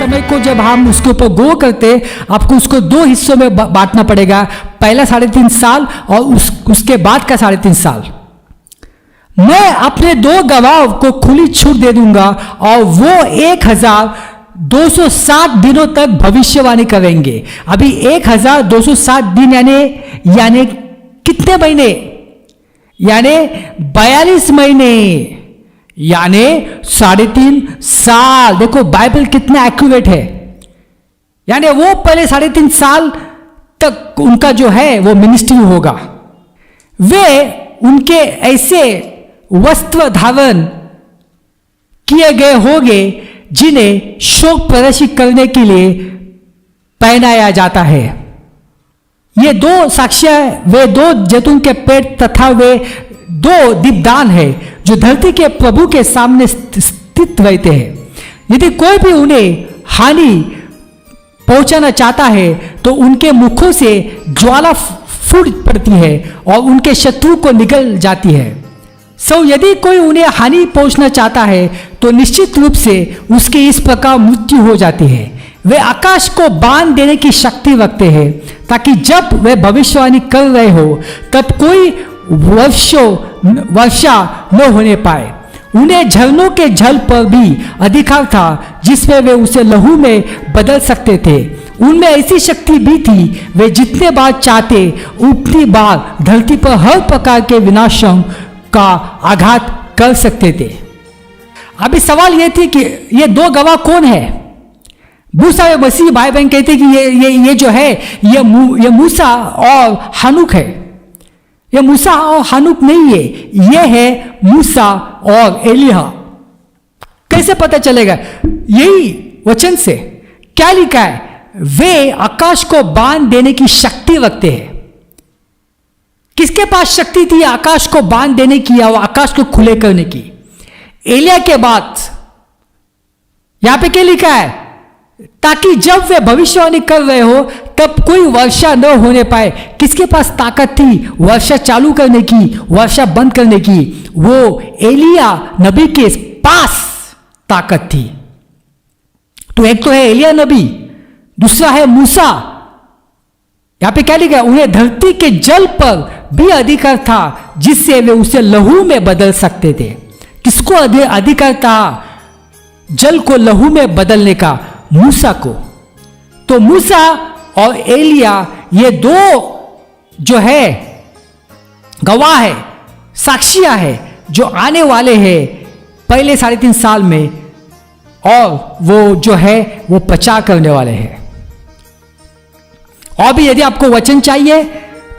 समय को जब हम उसके ऊपर गो करते, आपको उसको 2 हिस्सों में बांटना पड़ेगा। पहला 3.5 साल और उसके बाद का 3.5 साल। मैं अपने 2 गवाह को खुली छूट दे दूंगा और वो 1260 दिनों तक भविष्यवाणी करेंगे। अभी 1260 दिन यानी कितने महीने? यानी 42 महीने, यानी 3.5 साल। देखो बाइबल कितना एक्यूरेट है। यानी वो पहले 3.5 साल तक उनका जो है वो मिनिस्ट्री होगा। वे उनके ऐसे वस्त्र धारण किए गए होंगे जिन्हें शोक प्रदर्शित करने के लिए पहनाया जाता है। ये 2 साक्ष्य, वे 2 जैतून के पेड़ तथा वे 2 दीपदान है जो धरती के प्रभु के सामने स्थित रहते हैं। यदि कोई भी उन्हें हानि पहुंचाना चाहता है तो उनके मुखों से ज्वाला फूट पड़ती है और उनके शत्रु को निगल जाती है। यदि कोई उन्हें हानि पहुंचना चाहता है तो निश्चित रूप से उसकी इस प्रकार मृत्यु हो जाती है। वे आकाश को बांध देने की शक्ति रखते हैं ताकि जब वे भविष्यवाणी कर रहे हो तब कोई वर्षा न होने पाए। उन्हें झरनों के जल पर भी अधिकार था जिसमें वे उसे लहू में बदल सकते थे। उनमें ऐसी शक्ति भी थी, वे जितने बार चाहते उतनी बार धरती पर हर प्रकार के विनाशों का आघात कर सकते थे। अभी सवाल यह थी कि ये 2 गवाह कौन है? मूसा व मसीह भाई बहन कहते कि ये जो है ये मूसा और हनूक है। ये मूसा और हनूक नहीं है, ये है मूसा और एलिया। कैसे पता चलेगा? यही वचन से क्या लिखा है? वे आकाश को बांध देने की शक्ति रखते हैं। किसके पास शक्ति थी आकाश को बांध देने की या आकाश को खुले करने की? एलिया के बाद यहां पे क्या लिखा है? ताकि जब वे भविष्यवाणी कर रहे हो तब कोई वर्षा न होने पाए। किसके पास ताकत थी वर्षा चालू करने की, वर्षा बंद करने की? वो एलिया नबी के पास ताकत थी। तो एक तो है एलिया नबी, दूसरा है मूसा। यहां पे क्या लिखा है? उन्हें धरती के जल पर भी अधिकार था जिससे वे उसे लहू में बदल सकते थे। किसको अधिकार था जल को लहू में बदलने का? मूसा को। तो मूसा और एलिया ये 2 जो है गवाह है, साक्षियां है जो आने वाले हैं पहले 3.5 साल में, और वो जो है वो प्रचार करने वाले हैं। और भी यदि आपको वचन चाहिए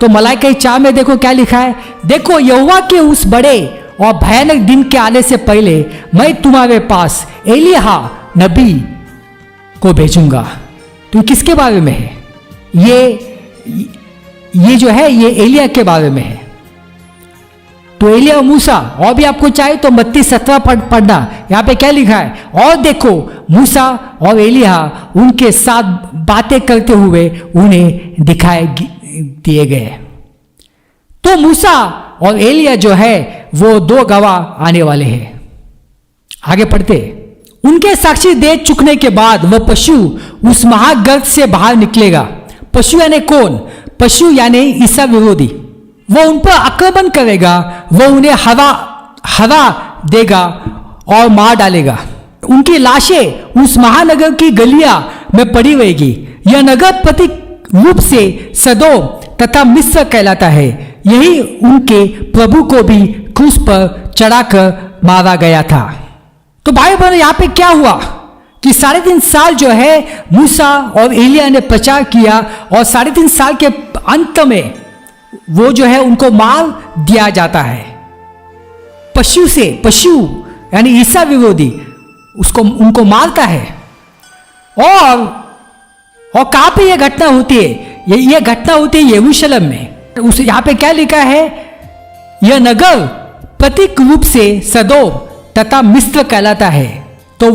तो मलाइका 4 में देखो क्या लिखा है। देखो यहोवा के उस बड़े और भयानक दिन के आने से पहले मैं तुम्हारे पास एलिया नबी को भेजूंगा। तो किसके बारे में है? ये जो है ये एलिया के बारे में है। तो एलिया और मूसा। और भी आपको चाहिए तो मत्ती 17 पढ़ना। यहां पे क्या लिखा है? और देखो मूसा और एलिया उनके साथ बातें करते हुए उन्हें दिखाए दिए गए। तो मूसा और एलिया जो है वो 2 गवाह आने वाले हैं। आगे पढ़ते। उनके साक्षी दे चुकने के बाद वह पशु उस महागर्त से बाहर निकलेगा। पशु यानी कौन? पशु यानी ईसा विरोधी। वह उन पर आक्रमण करेगा, वह उन्हें हवा देगा और मार डालेगा। उनकी लाशें उस महानगर की गलियां में पड़ी रहेगी। यह नगर प्रतीक रूप से सदोम तथा मिस्र कहलाता है। यही उनके प्रभु को भी क्रूस पर चढ़ाकर मारा गया था। तो भाई बहनों यहां पे क्या हुआ कि 3.5 साल जो है मूसा और एलिया ने प्रचार किया और 3.5 साल के अंत में वो जो है उनको मार दिया जाता है। पशु यानी ईसा विरोधी उनको मारता है। और कहां पे यह घटना होती है? यह घटना होती है यरूशलेम में। उस यहां पे क्या लिखा है? यह नगर प्रतीक रूप से सदोम तथा मिस्र कहलाता है। तो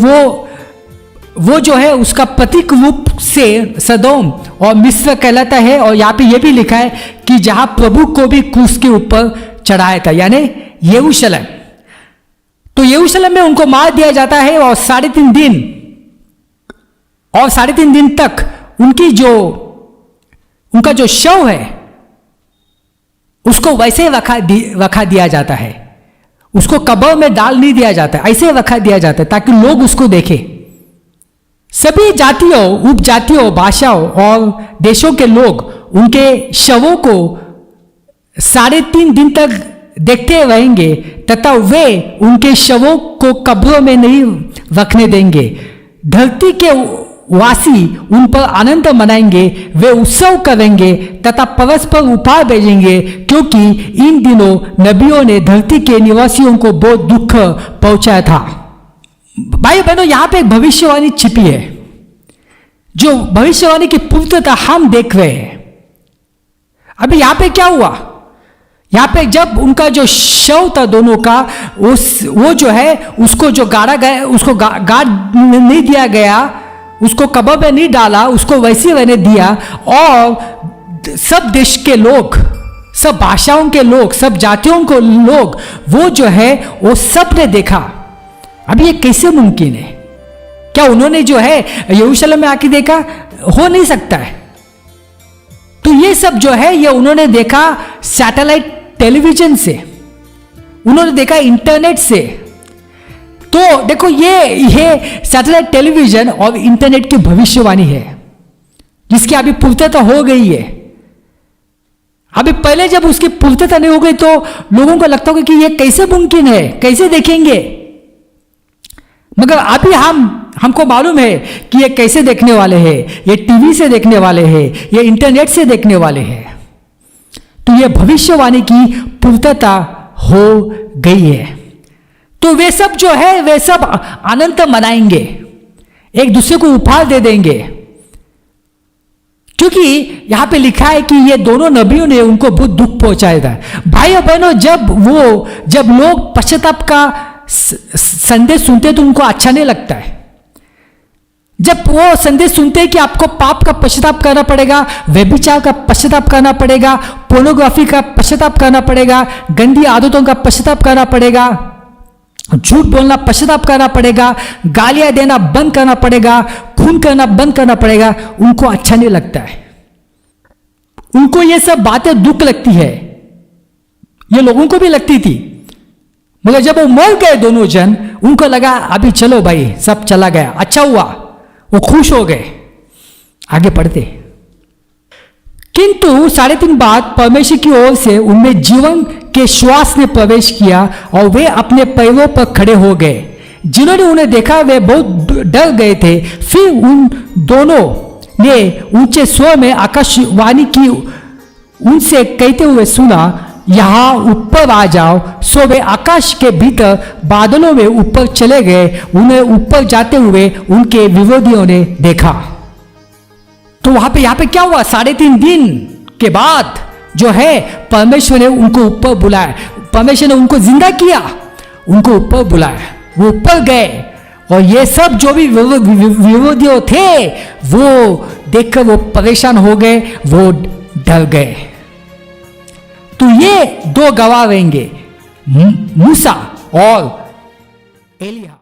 वो जो है उसका प्रतीक रूप से सदोम और मिस्र कहलाता है। और यहाँ पे ये भी लिखा है कि जहां प्रभु को भी क्रूस के ऊपर चढ़ाया था, यानी यरूशलेम। तो यरूशलेम में उनको मार दिया जाता है और 3.5 दिन और 3.5 दिन तक उनका जो शव है उसको वैसे ही रखा दिया जाता है, उसको कब्र में डाल नहीं दिया जाता, ऐसे रखा दिया जाता है ताकि लोग उसको देखें। सभी जातियों, उपजातियों, भाषाओं और देशों के लोग उनके शवों को 3.5 दिन तक देखते रहेंगे तथा वे उनके शवों को कब्रों में नहीं रखने देंगे। धरती के वासी उन पर आनंद मनाएंगे, वे उत्सव करेंगे तथा परस्पर उपहार भेजेंगे, क्योंकि इन दिनों नबियों ने धरती के निवासियों को बहुत दुख पहुंचाया था। भाई बहनों, यहां पे एक भविष्यवाणी छिपी है, जो भविष्यवाणी की पूर्तता हम देख रहे हैं। अभी यहां पे क्या हुआ, यहां पे जब उनका जो शव था दोनों का, वो जो है उसको जो गाड़ा गया, उसको गाड़ नहीं दिया गया, उसको कब्र में नहीं डाला, उसको वैसे रहने दिया। और सब देश के लोग, सब भाषाओं के लोग, सब जातियों के लोग, वो जो है वो सब ने देखा। अब ये कैसे मुमकिन है? क्या उन्होंने जो है यरूशलेम में आके देखा? हो नहीं सकता है। तो ये सब जो है ये उन्होंने देखा सैटेलाइट टेलीविजन से, उन्होंने देखा इंटरनेट से। तो देखो ये सैटेलाइट टेलीविजन और इंटरनेट की भविष्यवाणी है, जिसकी अभी पूर्तता हो गई है। अभी पहले जब उसकी पूर्तता नहीं हो गई तो लोगों को लगता होगा कि ये कैसे मुमकिन है, कैसे देखेंगे। मगर अभी हमको मालूम है कि ये कैसे देखने वाले हैं, ये टीवी से देखने वाले हैं, ये इंटरनेट से देखने वाले हैं। तो ये भविष्यवाणी की पूर्तता हो गई है। तो वे सब जो है वे सब आनंद मनाएंगे, एक दूसरे को उपहार दे देंगे, क्योंकि यहां पे लिखा है कि ये दोनों नबियों ने उनको बहुत दुख पहुंचाया था। भाई और बहनों, जब लोग पश्चाताप का संदेश सुनते तो उनको अच्छा नहीं लगता है। जब वो संदेश सुनते हैं कि आपको पाप का पश्चाताप करना पड़ेगा, व्यभिचार का पश्चाताप करना पड़ेगा, पोर्नोग्राफी का पश्चाताप करना पड़ेगा, गंदी आदतों का पश्चाताप करना पड़ेगा, झूठ बोलना पश्चाताप करना पड़ेगा, गालियां देना बंद करना पड़ेगा, खून करना बंद करना पड़ेगा, उनको अच्छा नहीं लगता है। उनको ये सब बातें दुख लगती है, ये लोगों को भी लगती थी। मगर जब वो मर गए दोनों जन, उनको लगा अभी चलो भाई सब चला गया, अच्छा हुआ, वो खुश हो गए, आगे बढ़ते। किंतु 3.5 बाद परमेश्वर की ओर से उनमें जीवन के श्वास ने प्रवेश किया और वे अपने पैरों पर खड़े हो गए। जिन्होंने उन्हें देखा वे बहुत डर गए थे। फिर उन दोनों ने ऊंचे स्वर में आकाशवाणी की, उनसे कहते हुए सुना, यहां ऊपर आ जाओ। सो वे आकाश के भीतर बादलों में ऊपर चले गए। उन्हें ऊपर जाते हुए उनके विरोधियों ने देखा। तो यहाँ पे क्या हुआ? 3.5 दिन के बाद जो है परमेश्वर ने उनको ऊपर बुलाया, परमेश्वर ने उनको जिंदा किया, उनको ऊपर बुलाया, वो ऊपर गए। और ये सब जो भी विरोधियों थे वो देखकर वो परेशान हो गए, वो डर गए। तो ये 2 गवाह रहेंगे, मूसा और एलिया।